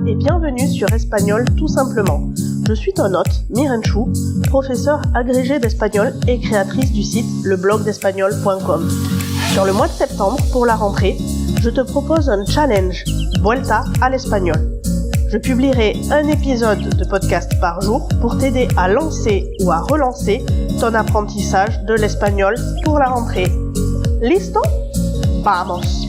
et bienvenue sur Espagnol tout simplement. Je suis ton hôte, Mirenchou, professeure agrégée d'espagnol et créatrice du site leblogdespagnol.com. Sur le mois de septembre, pour la rentrée, je te propose un challenge, Vuelta al Español. Je publierai un épisode de podcast par jour pour t'aider à lancer ou à relancer ton apprentissage de l'espagnol pour la rentrée. ¿Listo? Vamos!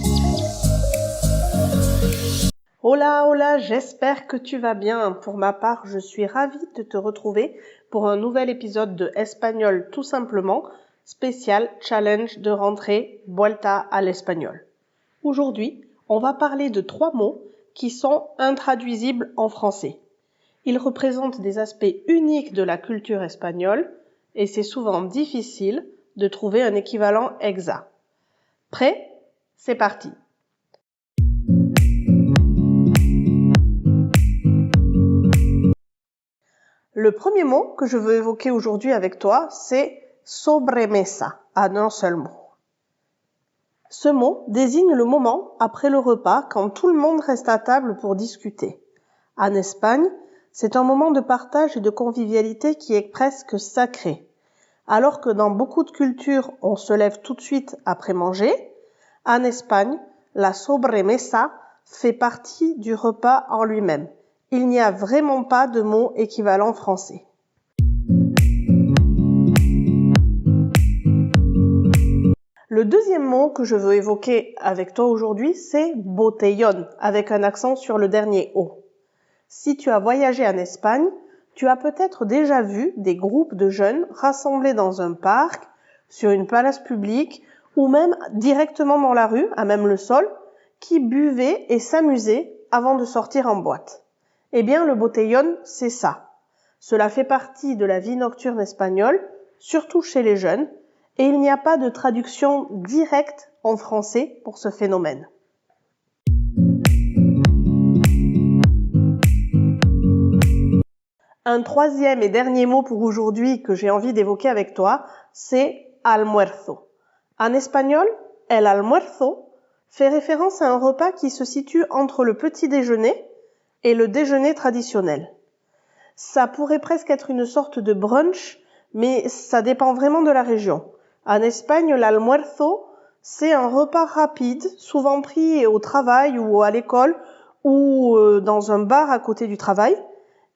Hola, j'espère que tu vas bien. Pour ma part, je suis ravie de te retrouver pour un nouvel épisode de Espagnol tout simplement, spécial challenge de rentrée Vuelta al Español. Aujourd'hui, on va parler de 3 mots qui sont intraduisibles en français. Ils représentent des aspects uniques de la culture espagnole et c'est souvent difficile de trouver un équivalent exact. Prêt? C'est parti! Le premier mot que je veux évoquer aujourd'hui avec toi, c'est sobremesa, en un seul mot. Ce mot désigne le moment après le repas quand tout le monde reste à table pour discuter. En Espagne, c'est un moment de partage et de convivialité qui est presque sacré. Alors que dans beaucoup de cultures, on se lève tout de suite après manger, en Espagne, la sobremesa fait partie du repas en lui-même. Il n'y a vraiment pas de mot équivalent français. Le deuxième mot que je veux évoquer avec toi aujourd'hui, c'est botellón, avec un accent sur le dernier O. Si tu as voyagé en Espagne, tu as peut-être déjà vu des groupes de jeunes rassemblés dans un parc, sur une place publique ou même directement dans la rue, à même le sol, qui buvaient et s'amusaient avant de sortir en boîte. Eh bien, le botellón, c'est ça. Cela fait partie de la vie nocturne espagnole, surtout chez les jeunes, et il n'y a pas de traduction directe en français pour ce phénomène. Un troisième et dernier mot pour aujourd'hui que j'ai envie d'évoquer avec toi, c'est almuerzo. En espagnol, el almuerzo fait référence à un repas qui se situe entre le petit déjeuner et le déjeuner traditionnel. Ça pourrait presque être une sorte de brunch, mais ça dépend vraiment de la région. En Espagne, l'almuerzo, c'est un repas rapide, souvent pris au travail ou à l'école ou dans un bar à côté du travail.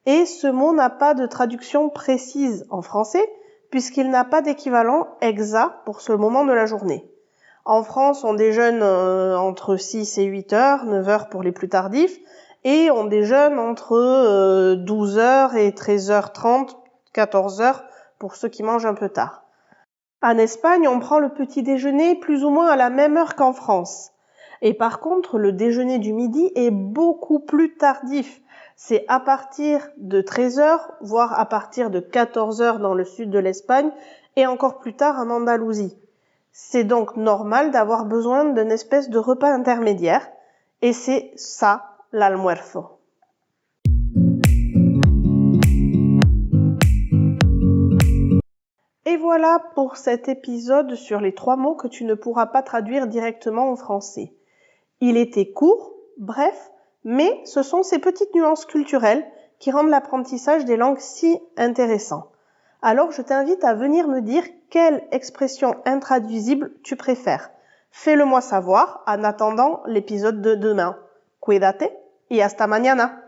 Et ce mot n'a pas de traduction précise en français, puisqu'il n'a pas d'équivalent exact pour ce moment de la journée. En France, on déjeune entre 6 et 8 heures, 9 heures pour les plus tardifs, et on déjeune entre 12h et 13h30, 14h pour ceux qui mangent un peu tard. En Espagne, on prend le petit déjeuner plus ou moins à la même heure qu'en France. Et par contre, le déjeuner du midi est beaucoup plus tardif. C'est à partir de 13h, voire à partir de 14h dans le sud de l'Espagne et encore plus tard en Andalousie. C'est donc normal d'avoir besoin d'une espèce de repas intermédiaire et c'est ça l'almuerzo. Et voilà pour cet épisode sur les 3 mots que tu ne pourras pas traduire directement en français. Il était court, bref, mais ce sont ces petites nuances culturelles qui rendent l'apprentissage des langues si intéressant. Alors je t'invite à venir me dire quelle expression intraduisible tu préfères. Fais-le moi savoir en attendant l'épisode de demain. Cuídate y hasta mañana.